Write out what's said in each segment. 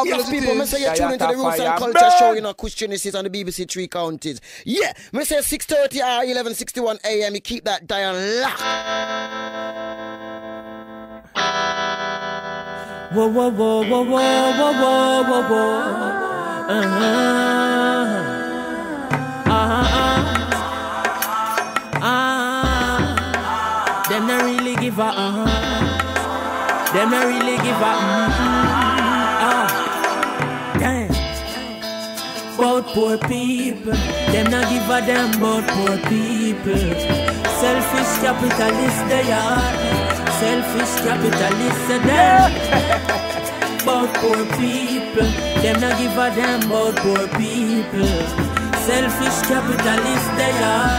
Yes, people, I say you're tuning into the Roots and Culture Show, you know, Kush Genesis on the BBC Three Counties. Yeah, I say 6:30 or 11:61 a.m. You keep that dial locked. Whoa, whoa, whoa, whoa, whoa, whoa, whoa, whoa, whoa. Them not really give a Them not really give a damn. About poor people. Them not give a damn about poor people. Selfish capitalists they are. Selfish capitalists are them. About poor people. Them not give a damn about poor people. Selfish capitalists they are.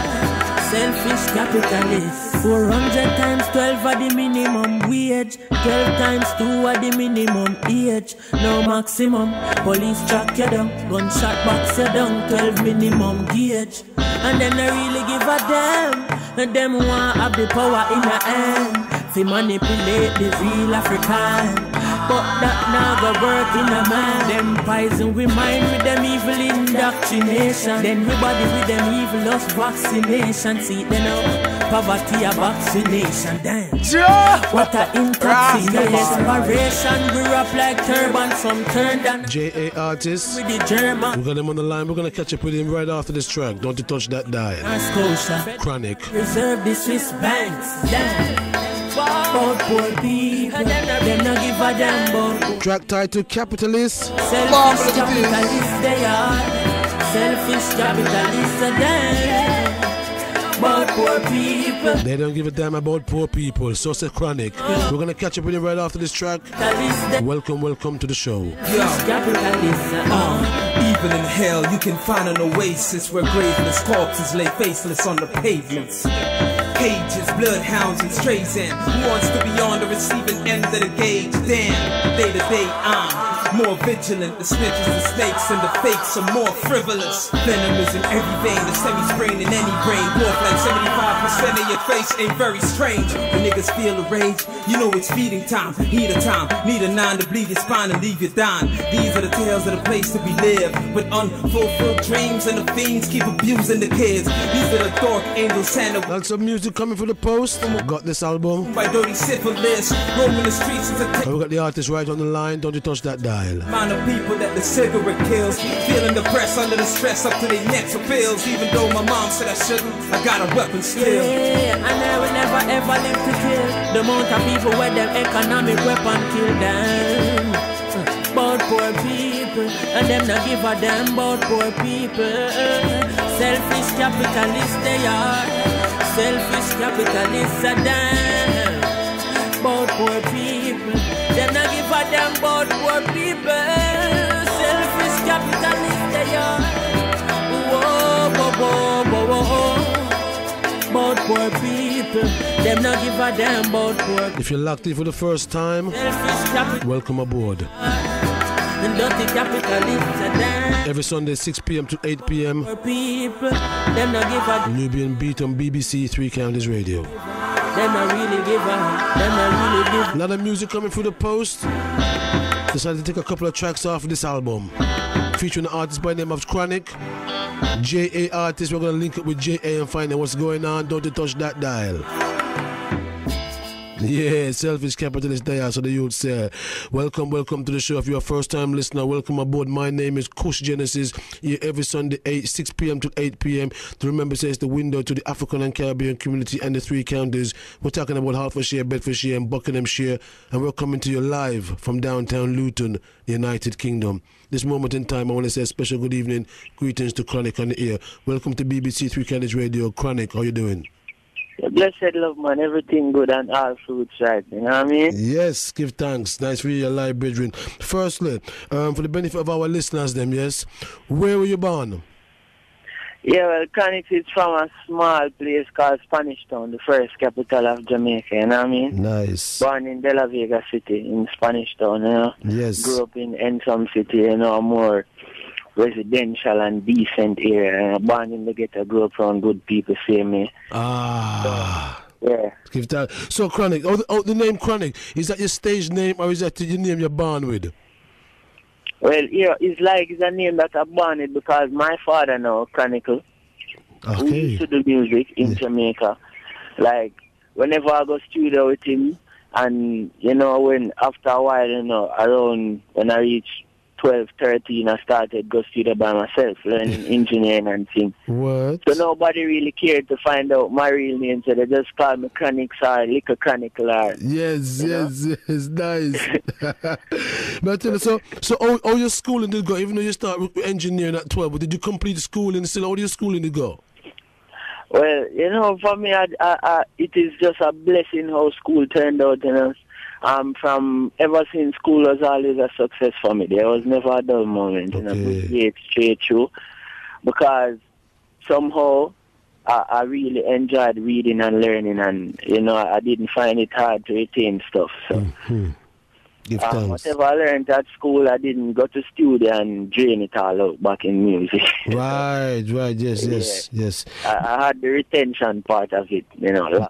Selfish capitalists. 400 times 12 are the minimum wage. 12 times 2 are the minimum age. No maximum. Police track you down. Gunshot box you down. 12 minimum gauge. And them not really give a damn. And them want have the power in their hand. Fi manipulate the real African. But that now go work in a man. Them poison we mind with them evil indoctrination. Then we body with them evil lost vaccination. See them now, poverty a vaccination. Damn, what a intoxication. Desperation, we rap like turban. Some turned on J.A. Artist with the German. We got him on the line, we're gonna catch up with him right after this track. Don't you touch that dial. Chronixx. Reserve the Swiss banks. Damn. About poor people, them not give a damn about. Track titled Capitalist. Selfish capitalists they are. Selfish capitalists are them. About poor people. They don't give a damn about poor people. So said Chronixx. We're gonna catch up with you right after this track. Welcome to the show. Even in hell you can find an oasis where graveless corpses lay faceless on the pavements. Cages, bloodhounds and strays in. Who wants to be on the receiving end of the gauge? Damn, day to day I'm more vigilant. The snitches, the snakes, and the fakes are more frivolous. Venom is in every vein, the semi-sprain in any brain. Walk like 75% of your face ain't very strange. The niggas feel the rage, you know it's feeding time. Heat of time, need a 9 to bleed your spine and leave you dying. These are the tales of the place to be lived, with unfulfilled dreams and the fiends keep abusing the kids. These are the dark angels and the... That's some music coming for the post. Got this album by dirty syphilis, roaming the streets is a we got the artist right on the line. Don't you touch that dial. Amount of people that the cigarette kills, feeling depressed under the stress up to their necks for pills. Even though my mom said I shouldn't, I got a weapon still. Yeah, and I will never ever live to kill the amount of people where them economic weapon kill them. About poor people, and them not give a damn about poor people. Selfish capitalists they are. Selfish capitalists are damn. About poor people, them not give a damn about poor people. Selfish capitalists they are. Whoa, whoa, whoa, whoa, whoa. About poor people, them not give a damn about poor people. If you're locked in for the first time, welcome aboard. The dirty capitalists are damn. Every Sunday 6 p.m. to 8 p.m. People, them not give a Nubian Beat on BBC Three Counties Radio. Them not really give a. Them not really give. A lot of music coming through the post. Decided to take a couple of tracks off of this album, featuring an artist by the name of Chronixx. J.A. Artist. We're gonna link up with J.A. and find out what's going on. Don't you touch that dial. Yeah, selfish capitalist there, so the youth say. Welcome to the show. If you're a first time listener, welcome aboard. My name is Kush Genesis. Here every Sunday 6 p.m. to 8 p.m. To remember, say it's the window to the African and Caribbean community and the three counties. We're talking about Hertfordshire, Bedfordshire and Buckinghamshire, and we're coming to you live from downtown Luton, the United Kingdom. This moment in time, I want to say a special good evening, greetings to Chronixx on the air. Welcome to BBC Three Counties Radio. Chronixx, how you doing? Blessed love, man. Everything good and all fruits right. You know what I mean? Yes, give thanks. Nice for you, alive, brethren. Firstly, for the benefit of our listeners, them, yes, where were you born? Yeah, well, Chronixx is from a small place called Spanish Town, the first capital of Jamaica, you know what I mean? Nice. Born in De La Vega City, in Spanish Town, you know? Yes. Grew up in Ensom City, you know, more residential and decent area. Born in the ghetto, grew up around good people, see me. Ah. So, yeah. Give that. So, Chronixx, the name Chronixx, is that your stage name or is that your name you're born with? Well, yeah, it's a name that I born it because my father now, Chronixx, who used to do music in Jamaica. Like, whenever I go studio with him, and, you know, when after a while, you know, around when I reached 12, 13, I started go studio by myself, learning engineering and things. What? So nobody really cared to find out my real name, so they just call me Chronixx or Little Chronixx or... Yes, nice. But tell us, so how your schooling did go? Even though you start with engineering at 12, but did you complete the schooling still? How did your schooling did go? Well, you know, for me, it is just a blessing how school turned out, you know. From ever since school was always a success for me. There was never a dull moment, you know, straight through. Because somehow I really enjoyed reading and learning, and, you know, I didn't find it hard to retain stuff. So, whatever I learned at school, I didn't go to studio and drain it all out back in music. Right, yes. I had the retention part of it, you know.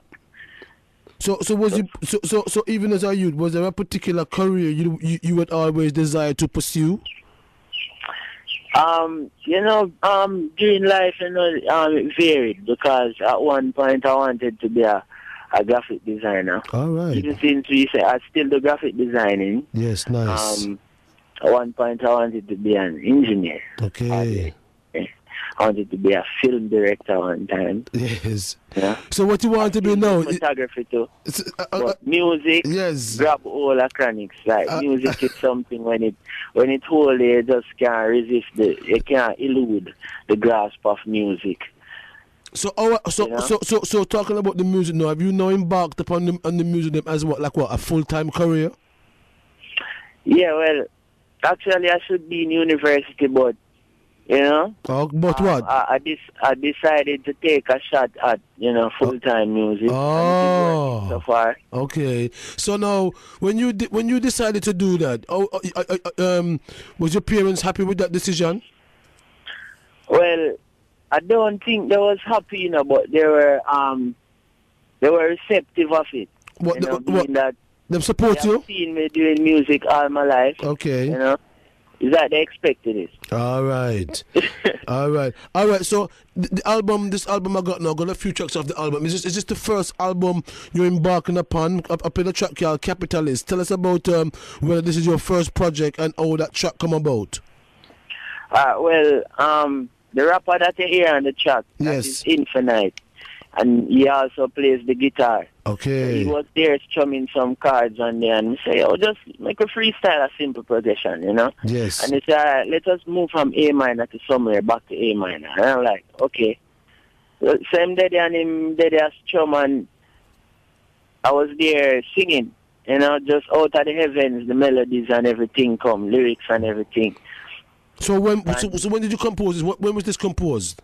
So even as a youth, was there a particular career you would always desire to pursue? You know, during life, you know, it varied because at one point I wanted to be a graphic designer. All right. Even since we say I still do graphic designing. Yes, nice. At one point I wanted to be an engineer. Okay. I wanted to be a film director one time. Yes. Yeah. So what you want to be now? Photography too. But music, yes. grab all the Chronixx. Like music is something when it hold you just can't resist you can't elude the grasp of music. So talking about the music now, have you now embarked upon the music as a full-time career? Yeah, well, actually I should be in university, but you know. Oh, but what? I decided to take a shot at, you know, full-time music. Oh. So far. Okay. So now, when you decided to do that, was your parents happy with that decision? Well, I don't think they was happy, you know, but they were receptive of it. What? You know, being that them support you? They have seen me doing music all my life. Okay. You know. Is that they expected it? All right. All right. So this album I got now, got a few tracks off the album. Is this the first album you're embarking upon? Up in a track called Capitalist. Tell us about whether this is your first project and how that track come about. Well, the rapper that you hear on the track, yes, is Infinite, and he also plays the guitar. Okay. So he was there strumming some chords on there, and we say, just make a freestyle, a simple progression, you know? Yes. And he said, all right, let us move from A minor to somewhere back to A minor. And I'm like, okay. So him there and him there strum, and I was there singing, you know, just out of the heavens, the melodies and everything come, lyrics and everything. So when did you compose this? When was this composed?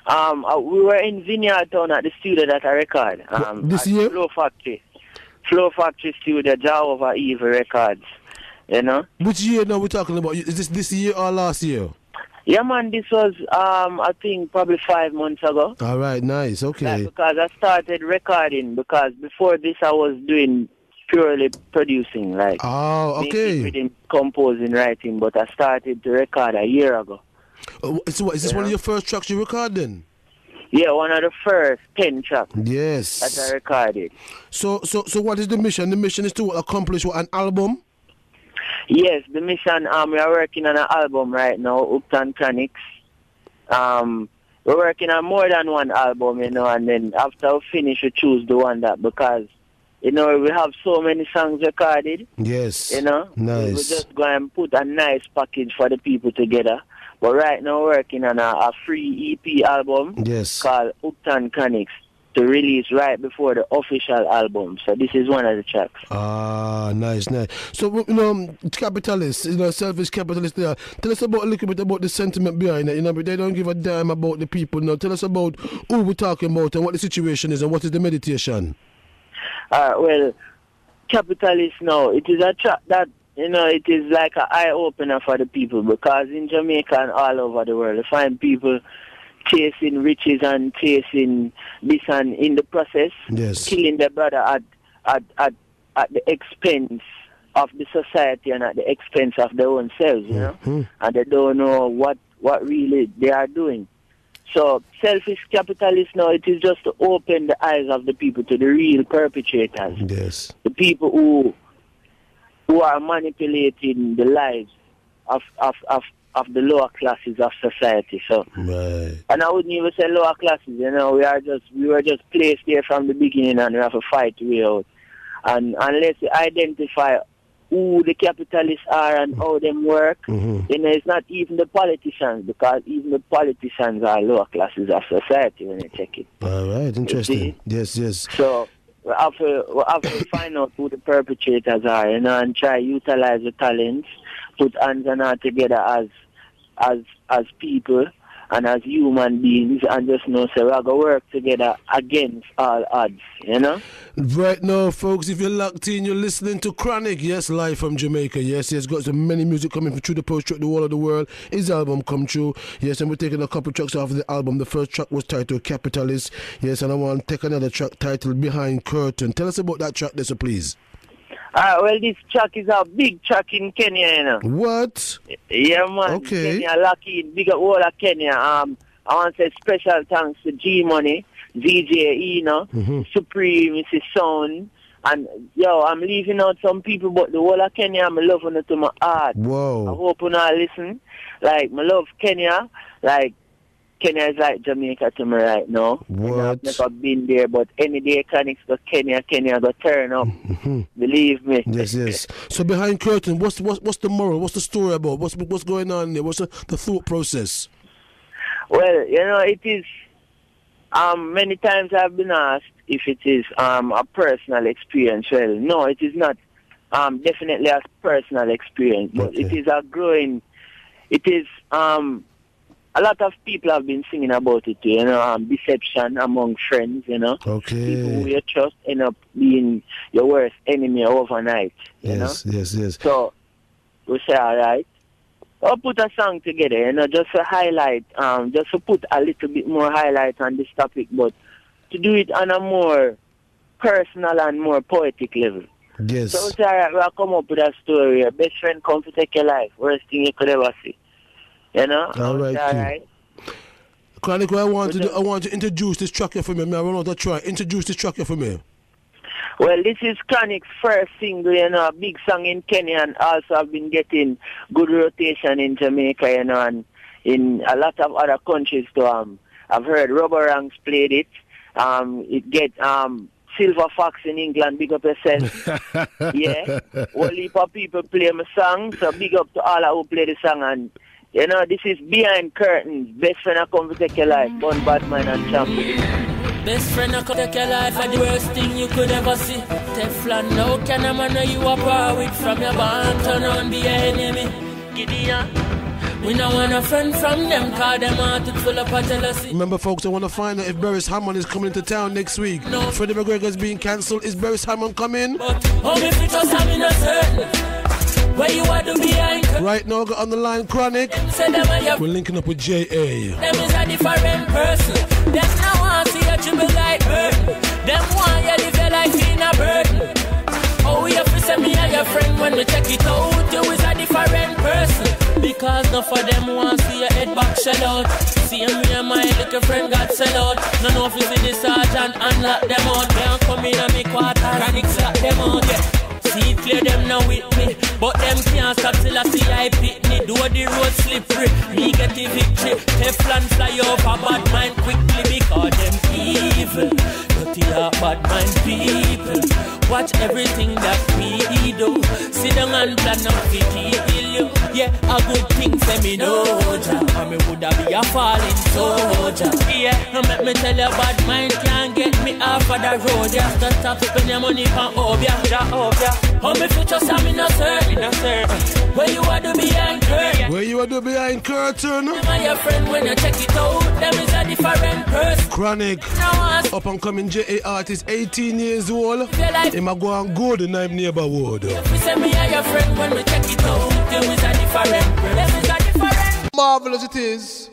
We were in Vineyard Town at the studio that I record. This year? Flow Factory Studio, Jehovah Evil Records. You know? Which year now we're talking about? Is this year or last year? Yeah, man, this was, I think, probably 5 months ago. All right, nice, okay. Because I started recording, because before this I was doing purely producing, like, okay. Making, composing, writing, but I started to record a year ago. So what, is this one of your first tracks you recorded then? Yeah, one of the first 10 tracks. Yes. That I recorded. So what is the mission? The mission is to accomplish what, an album? Yes, the mission, we are working on an album right now, Upton Chronixx. We're working on more than one album, you know, and then after we finish, we choose the one that, because, you know, we have so many songs recorded. Yes. You know? Nice. We just go and put a nice package for the people together. But right now we're working on a free EP album. Yes. Called Upton Chronixx, to release right before the official album. So this is one of the tracks. Nice. So, you know, capitalists, you know, selfish capitalists there. Tell us about a little bit about the sentiment behind it. You know, but they don't give a damn about the people. Now, tell us about who we're talking about and what the situation is and what is the meditation. Well, capitalists now, it is a track that, you know, it is like an eye-opener for the people, because in Jamaica and all over the world, you find people chasing riches and chasing this, and in the process, yes, killing their brother at the expense of the society and at the expense of their own selves, you know, and they don't know what really they are doing. So selfish capitalists now, it is just to open the eyes of the people to the real perpetrators. Yes. The people who are manipulating the lives of the lower classes of society. So, right. And I wouldn't even say lower classes, you know, we were just placed there from the beginning and we have to fight way out. And unless we identify who the capitalists are and how them work, you know, it's not even the politicians, because even the politicians are lower classes of society when you check it. All right, interesting. Yes. So we have to find out who the perpetrators are, you know, and try to utilize the talents, put hands and heart together as people and as human beings, and just know so we're going to work together against all odds, you know? Right now, folks, if you're locked in, you're listening to Chronixx, yes, live from Jamaica. Yes, he's got so many music coming through the post track, the wall of the world. His album come true. Yes, and we're taking a couple tracks off the album. The first track was titled Capitalist. Yes, and I want to take another track titled Behind Curtain. Tell us about that track, there, so please. Well, this track is a big track in Kenya, you know. What? Yeah, man. Okay. Kenya, lucky, big up all of Kenya. I want to say special thanks to G Money, DJ, you know, Supreme, Mrs. Sound. And, yo, I'm leaving out some people, but the whole of Kenya, I'm loving it to my heart. Whoa. I hope you not listen. Like, I love Kenya. Like, Kenya is like Jamaica to me right now. What? I've never been there, but any day Chronixx go Kenya go turn up. Believe me. Yes. So Behind Curtain, what's the moral? What's the story about? What's going on there? What's the thought process? Well, you know, it is. Many times I've been asked if it is a personal experience. Well, no, it is not. Definitely a personal experience, but Okay. it is a growing. It is. A lot of people have been singing about it, you know, deception among friends, you know. Okay. People who you trust end up being your worst enemy overnight, you know. Yes. So, we say, all right, I'll put a song together, you know, just to highlight, just to put a little bit more highlight on this topic, but to do it on a more personal and more poetic level. Yes. So, we say, all right, we'll come up with a story. Your best friend come to take your life. Worst thing you could ever see. You know? All right. Chronixx, I want to introduce this track here for me. I want to try. Introduce this track here for me. Well, this is Chronixx's first single, you know, a big song in Kenya, and also I've been getting good rotation in Jamaica, you know, and in a lot of other countries too. I've heard Rubber Ranks played it. It get Silver Fox in England, big up yourself. Yeah. Whole heap of people play my song, so big up to all who play the song. And you know, this is Behind Curtains. Best friend I come to take your life. Bun Badman and Champion. Best friend I come take your life. And the worst thing you could ever see. Teflon, no can a man know you are power with. From your band, turn on be your enemy. Gideon. We don't want a friend from them, cause them heart is full of jealousy. Remember, folks, I want to find out if Beres Hammond is coming into town next week. No. Freddie McGregor's being cancelled. Is Beres Hammond coming? But if it just having a certain where you are to behind curtain. Right now, got on the line, Chronixx. We're linking up with J.A. Them is a different person. Them now want to see you dribble like burden. Them want you live your life in a burden. Oh, you have to send me and your friend when we check it out. You is a different person. Because none of them want to see your head back shell out. See me and my little friend got sell out. None of you see the sergeant and lock them out. They don't come in and me quarter. Chronixx lock them out, yeah. See clear them now with me, but them can't stop till I see I pick me. Do the road slippery, me get the victory. Teflon fly over bad mind quickly because them evil. Dirty are bad mind people. Watch everything that we do. Sit down and plan up to kill you. Yeah, a good thing say me no job, and me woulda be a falling soldier. Yeah, and make me tell you bad mind can't get me off of the road. You have to stop spending your money for obia. How me future say me no certain. Where you are to behind curtain. Where you are to behind curtain. Them and your friend when you check it out, them is a different person. Chronixx, up and coming J.A. artist, 18 years old. Him a go and good in my neighborhood. If we say me and your friend when we check it out, them is a different person. Marvelous it is.